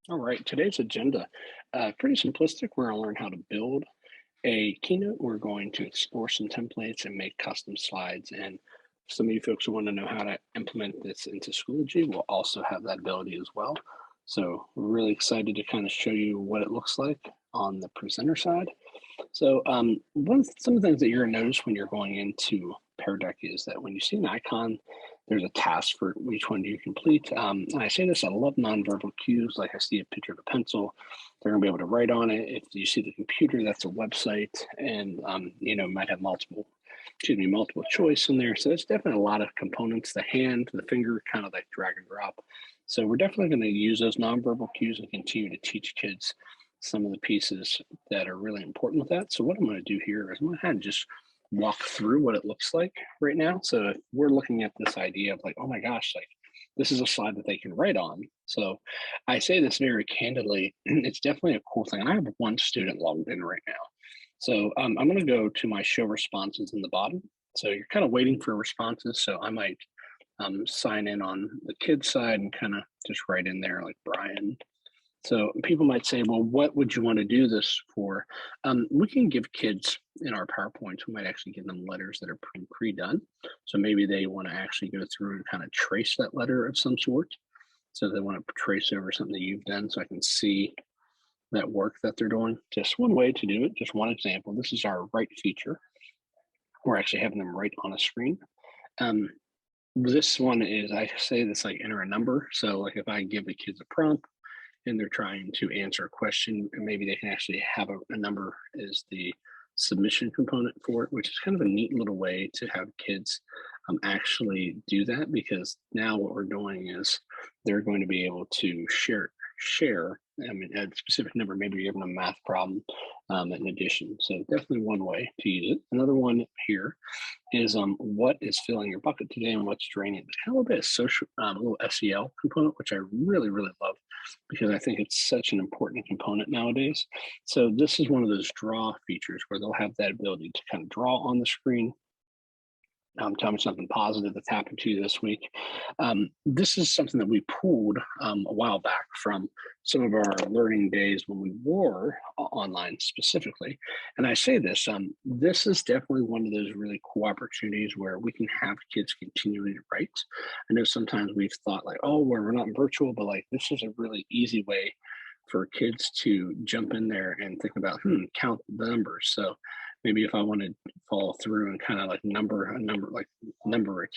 All right, today's agenda, pretty simplistic. We're going to learn how to build a keynote. We're going to explore some templates and make custom slides. And some of you folks who want to know how to implement this into Schoology will also have that ability as well. So we're really excited to kind of show you what it looks like on the presenter side. So some of the things that you're gonna notice when you're going into PearDeck is that when you see an icon, there's a task for each one you complete. And I say this, I love nonverbal cues. Like I see a picture of a pencil, they're gonna be able to write on it. If you see the computer, that's a website, and might have multiple choice in there. So it's definitely a lot of components. The hand, the finger, kind of like drag and drop. So we're definitely going to use those nonverbal cues and continue to teach kids some of the pieces that are really important with that. So what I'm going to do here is I'm going to kind of just walk through what it looks like right now. So if we're looking at this idea of like, oh my gosh, like this is a slide that they can write on. So I say this very candidly, it's definitely a cool thing. I have one student logged in right now. So I'm going to go to my show responses in the bottom. So you're kind of waiting for responses. So I might sign in on the kids side and kind of just write in there like Brian. So people might say, well, what would you want to do this for? We can give kids in our PowerPoints, we might actually give them letters that are pre-done. So maybe they want to actually go through and kind of trace that letter of some sort. So they want to trace over something that you've done so I can see that work that they're doing. Just one way to do it, just one example. This is our write feature. We're actually having them write on a screen. This one is, I say this like enter a number. So like if I give the kids a prompt, and they're trying to answer a question, and maybe they can actually have a number as the submission component for it, which is kind of a neat little way to have kids actually do that, because now what we're doing is they're going to be able to share a specific number. Maybe you're giving them a math problem in addition. So definitely one way to use it. Another one here is what is filling your bucket today and what's draining it. Kind of a little bit of social, a little SEL component, which I really, really love, because I think it's such an important component nowadays. So this is one of those draw features where they'll have that ability to kind of draw on the screen. Tell me something positive that's happened to you this week. This is something that we pulled a while back from some of our learning days when we were online specifically. And I say this, this is definitely one of those really cool opportunities where we can have kids continually write. I know sometimes we've thought like, oh, we're not virtual, but like this is a really easy way for kids to jump in there and think about, count the numbers. So maybe if I want to follow through and kind of like number it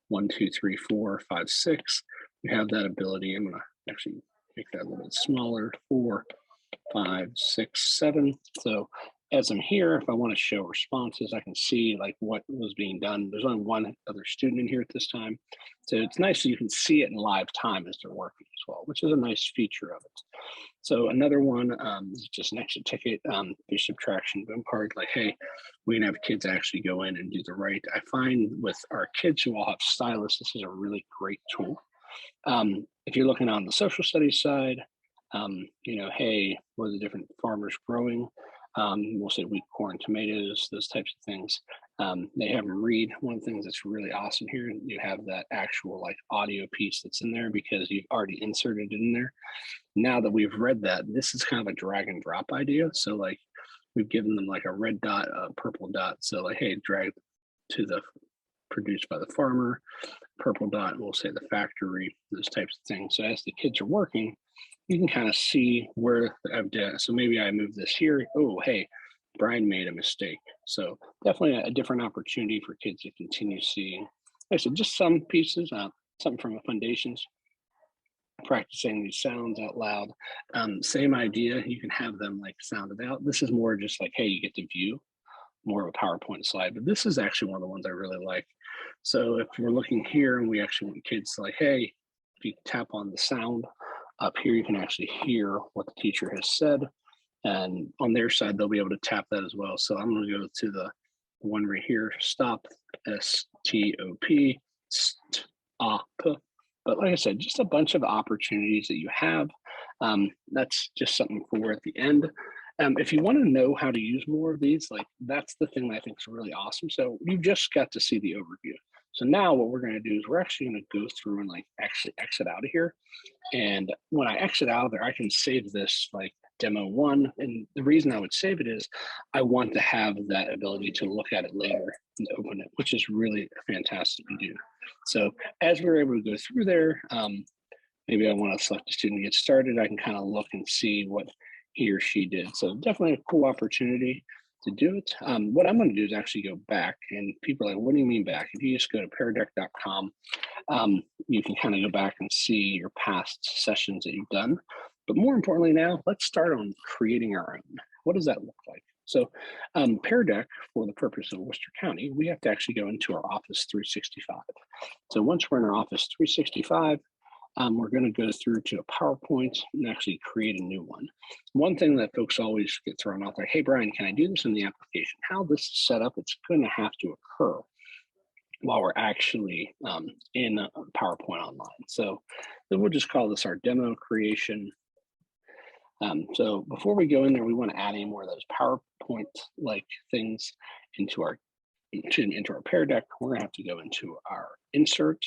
1, 2, 3, 4, 5, 6, we have that ability. I'm going to actually make that a little bit smaller, 4, 5, 6, 7. So as I'm here, if I want to show responses, I can see like what was being done. There's only one other student in here at this time. So it's nice so you can see it in live time as they're working as well, which is a nice feature of it. So another one is just an extra ticket, do subtraction, boom card, like, hey, we can have kids actually go in and do the right. I find with our kids who all have stylists, this is a really great tool. If you're looking on the social studies side, hey, what are the different farmers growing? We'll say wheat, corn, tomatoes, those types of things. They have them read. One of the things that's really awesome here, you have that actual like audio piece that's in there because you've already inserted it in there. Now that we've read that, this is kind of a drag and drop idea. So like we've given them like a red dot, a purple dot. So like, hey, drag to the produced by the farmer, purple dot, we'll say the factory, those types of things. So as the kids are working, you can kind of see where I've done. So maybe I move this here. Oh, hey, Brian made a mistake. So definitely a different opportunity for kids to continue seeing. Like I said, just some pieces, something from the foundations, practicing these sounds out loud. Same idea, you can have them like sound it out. This is more just like, hey, you get to view more of a PowerPoint slide, but this is actually one of the ones I really like. So if we're looking here and we actually want kids to like, hey, if you tap on the sound up here, you can actually hear what the teacher has said. And on their side, they'll be able to tap that as well. So I'm going to go to the one right here, stop, S-T-O-P, stop. But like I said, just a bunch of opportunities that you have. That's just something for at the end. If you want to know how to use more of these, like that's the thing that I think is really awesome. So you just got to see the overview. So now what we're going to do is we're actually going to go through and like actually exit out of here. And when I exit out of there, I can save this like demo one. And the reason I would save it is I want to have that ability to look at it later and open it, which is really fantastic to do. So as we're able to go through there, maybe I want to select a student to get started. I can kind of look and see what he or she did. So definitely a cool opportunity to do it. What I'm going to do is actually go back, and people are like, what do you mean back? If you just go to PearDeck.com, you can kind of go back and see your past sessions that you've done. But more importantly now, let's start on creating our own. What does that look like? So PearDeck, for the purpose of Worcester County, we have to actually go into our Office 365. So once we're in our Office 365, we're going to go through to a PowerPoint and actually create a new one. One thing that folks always get thrown out there, hey, Brian, can I do this in the application? How this is set up, it's going to have to occur while we're actually in a PowerPoint online. So then we'll just call this our demo creation. So before we go in there, we want to add any more of those PowerPoint-like things into our PearDeck. We're going to have to go into our insert.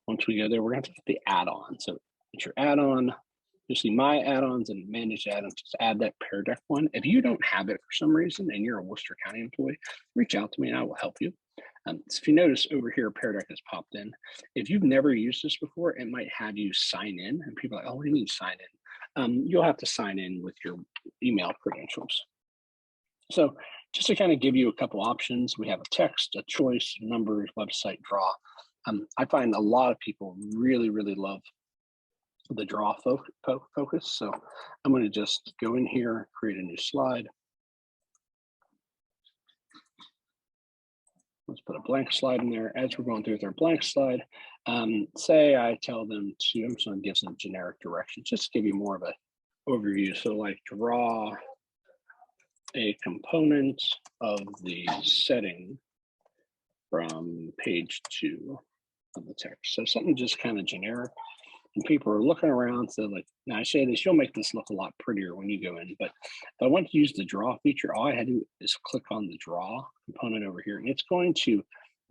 Once we go there, we're going to have to get the add-on. So it's your add-on. You'll see my add-ons and manage add-ons. Just add that PearDeck one. If you don't have it for some reason and you're a Worcester County employee, reach out to me and I will help you. So if you notice over here, PearDeck has popped in. If you've never used this before, it might have you sign in. And people are like, oh, what do you mean sign in? You'll have to sign in with your email credentials. So just to kind of give you a couple options, we have a text, a choice, numbers, website, draw. I find a lot of people really, really love the draw focus. So I'm going to just go in here, create a new slide. Let's put a blank slide in there. As we're going through with our blank slide, say I tell them to, I'm just going to give some generic directions, just to give you more of an overview. So like draw a component of the setting from page 2 of the text. So something just kind of generic. And people are looking around, so like, now I say this, you'll make this look a lot prettier when you go in, but if I want to use the draw feature, all I had to do is click on the draw component over here, and it's going to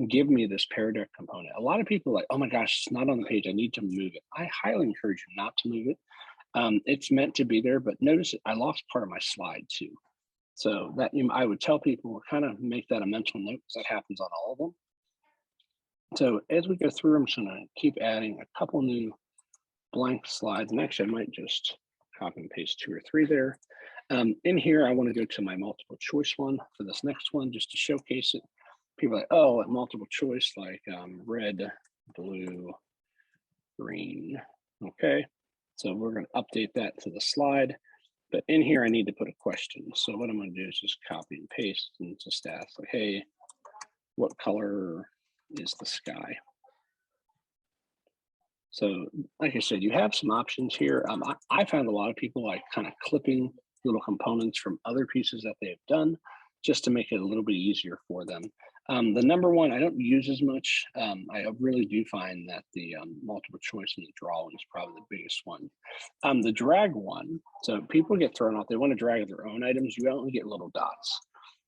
give me this PearDeck component. A lot of people are like, oh my gosh, it's not on the page, I need to move it. I highly encourage you not to move it. It's meant to be there, but notice I lost part of my slide too. So that I would tell people, kind of make that a mental note, because that happens on all of them. So as we go through, I'm just going to keep adding a couple new blank slides, and actually I might just copy and paste 2 or 3 there. In here, I want to go to my multiple choice one for this next one, just to showcase it. People are like, oh, multiple choice, like red, blue, green. Okay, so we're going to update that to the slide. But in here, I need to put a question. So what I'm going to do is just copy and paste and just ask, like, hey, what color is the sky? So like I said, you have some options here. I found a lot of people like kind of clipping little components from other pieces that they've done just to make it a little bit easier for them. The number one I don't use as much. I really do find that the multiple choice and the draw one is probably the biggest one. The drag one, so people get thrown off. They want to drag their own items. You only get little dots.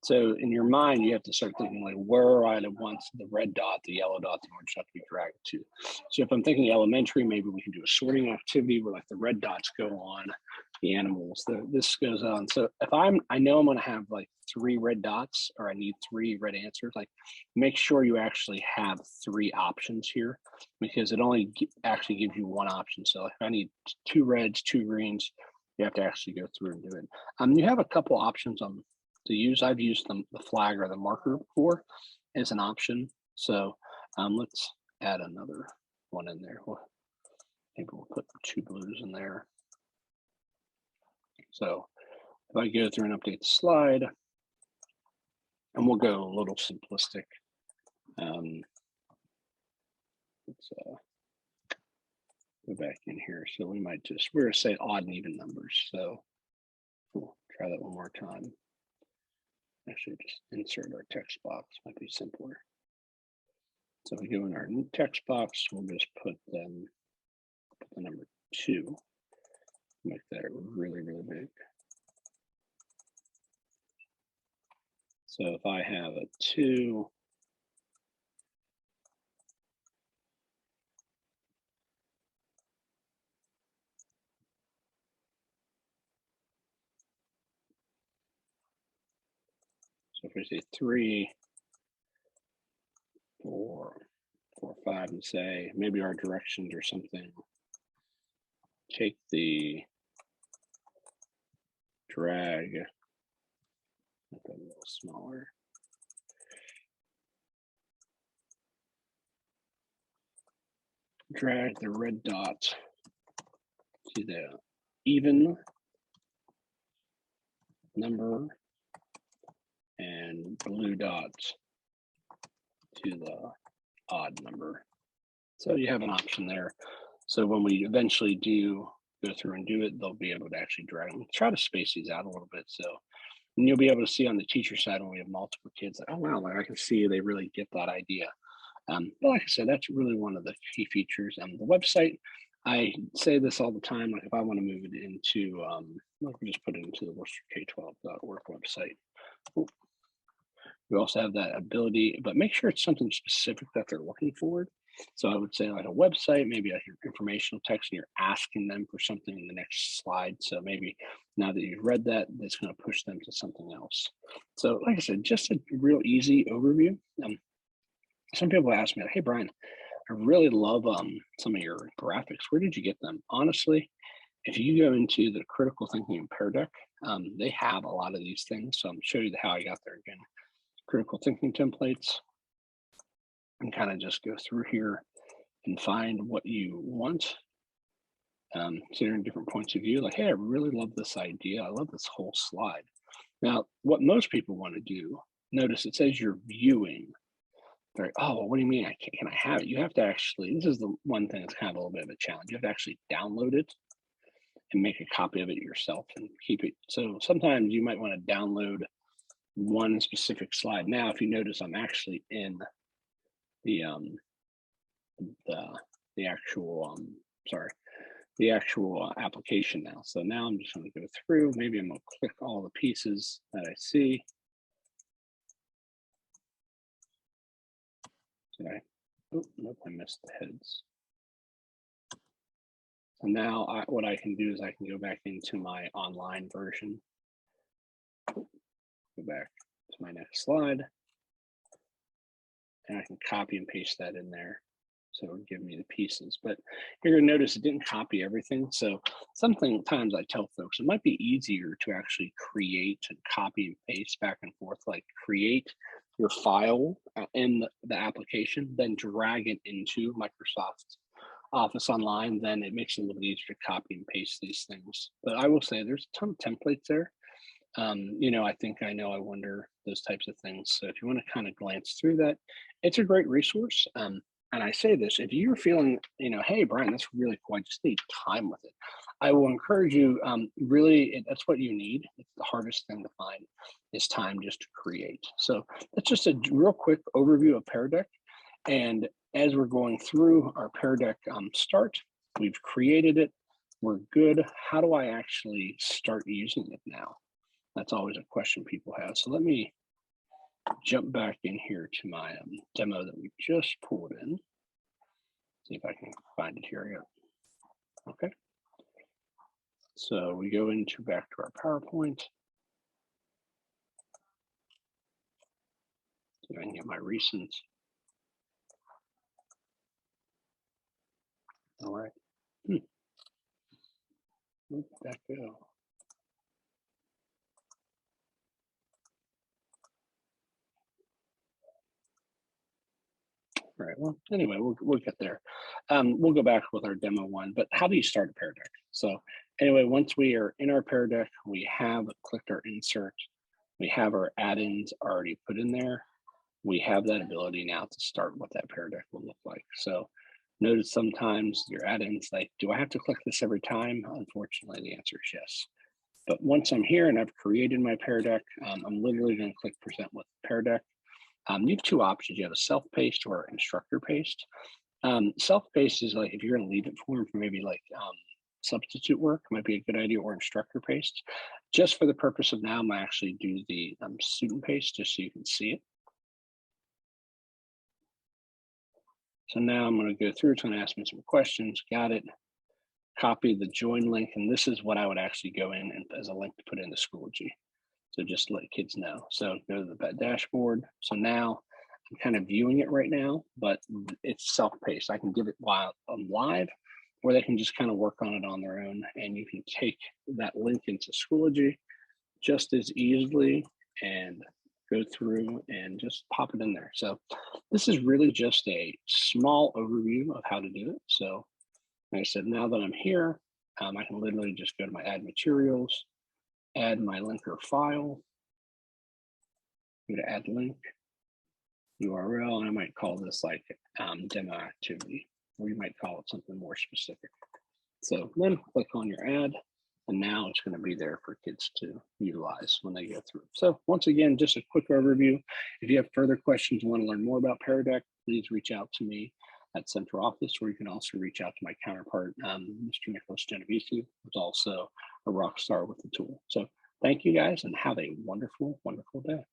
So in your mind, you have to start thinking like, where I want the red dot, the yellow dot, the orange dot to be dragged to. So if I'm thinking elementary, maybe we can do a sorting activity where like the red dots go on the animals. This goes on. So if I know I'm going to have like 3 red dots, or I need 3 red answers, like make sure you actually have 3 options here, because it only actually gives you 1 option. So if I need 2 reds, 2 greens, you have to actually go through and do it. You have a couple options on to use. I've used the flag or the marker before as an option. So let's add another one in there. Maybe we'll put 2 blues in there. So if I go through and update the slide, and we'll go a little simplistic. Let's go back in here. So we might just, we're going to say odd and even numbers. So we'll try that one more time. Actually, just insert our text box, might be simpler. So we go in our new text box, we'll just put the number 2, make that really, really big. So if I have a 2, So if we say 3, 4, 4, 5, and say maybe our directions or something, take the drag, make that a little smaller. Drag the red dot to the even number and blue dot to the odd number. So you have an option there. So when we eventually do go through and do it, they'll be able to actually drag them. Try to space these out a little bit. So and you'll be able to see on the teacher side when we have multiple kids, like, oh wow, like I can see they really get that idea. But like I said, that's really one of the key features. The website, I say this all the time, like if I want to move it into, let me just put it into the WorcesterK12.org website. We also have that ability, but make sure it's something specific that they're looking for. So I would say like a website, maybe like your informational text, and you're asking them for something in the next slide. So maybe now that you've read that, that's going to push them to something else. So like I said, just a real easy overview. Some people ask me, hey, Brian, I really love some of your graphics. Where did you get them? Honestly, if you go into the critical thinking in PearDeck, they have a lot of these things. So I'm show you how I got there again. Critical thinking templates, and kind of just go through here and find what you want. Considering different points of view, like, hey, I really love this idea. I love this whole slide. Now, what most people want to do, notice it says you're viewing. Like, oh, well, what do you mean? Can I have it? You have to actually, this is the one thing that's kind of a little bit of a challenge. You have to actually download it and make a copy of it yourself and keep it. So sometimes you might want to download one specific slide. Now, if you notice, I'm actually in the actual application now. So now I'm just going to go through. Maybe I'm going to click all the pieces that I see. Oh, nope, I missed the heads. So now what I can do is I can go back into my online version. Go back to my next slide. And I can copy and paste that in there. So it'll give me the pieces. But you're going to notice it didn't copy everything. So sometimes I tell folks it might be easier to actually create and copy and paste back and forth, like create your file in the application, then drag it into Microsoft Office Online. Then it makes it a little easier to copy and paste these things. But I will say there's a ton of templates there. I wonder, those types of things. So if you want to kind of glance through that, it's a great resource. And I say this, if you're feeling, hey, Brian, that's really cool, I just need time with it, I will encourage you, that's what you need. It's the hardest thing to find is time just to create. So that's just a real quick overview of PearDeck. And as we're going through our PearDeck start, we've created it, we're good. How do I actually start using it now? That's always a question people have. So let me jump back in here to my demo that we just pulled in. See if I can find it here again. Okay. So we go back to our PowerPoint. See if I can get my recent. All right. Where did that go? All right, well, anyway, we'll get there. We'll go back with our demo one, but how do you start a PearDeck? So anyway, once we are in our PearDeck, we have clicked our insert, we have our add-ins already put in there. We have that ability now to start what that PearDeck will look like. So notice sometimes your add-ins, like, do I have to click this every time? Unfortunately, the answer is yes. But once I'm here and I've created my PearDeck, I'm literally going to click present with PearDeck. You have two options. You have a self-paced or instructor paced. Self-paced is like if you're going to leave it for maybe like substitute work might be a good idea, or instructor paced. Just for the purpose of now, I'm going to actually do the student paced just so you can see it. So now I'm going to go through. It's going to ask me some questions. Got it. Copy the join link, and this is what I would actually go in and as a link to put into Schoology. So just to let kids know. So go to the pet dashboard. So now I'm kind of viewing it right now, but it's self-paced. I can give it while I'm live, or they can just kind of work on it on their own. And you can take that link into Schoology just as easily and go through and just pop it in there. So this is really just a small overview of how to do it. So like I said, now that I'm here, I can literally just go to my add materials, add my link or file, go to add link, URL, and I might call this like demo activity, or you might call it something more specific. So then click on your ad, and now it's going to be there for kids to utilize when they go through. So once again, just a quick overview. If you have further questions and want to learn more about PearDeck, please reach out to me at central office, or you can also reach out to my counterpart, Mr. Nicholas Genovese, who's also a rock star with the tool. So thank you guys, and have a wonderful, wonderful day.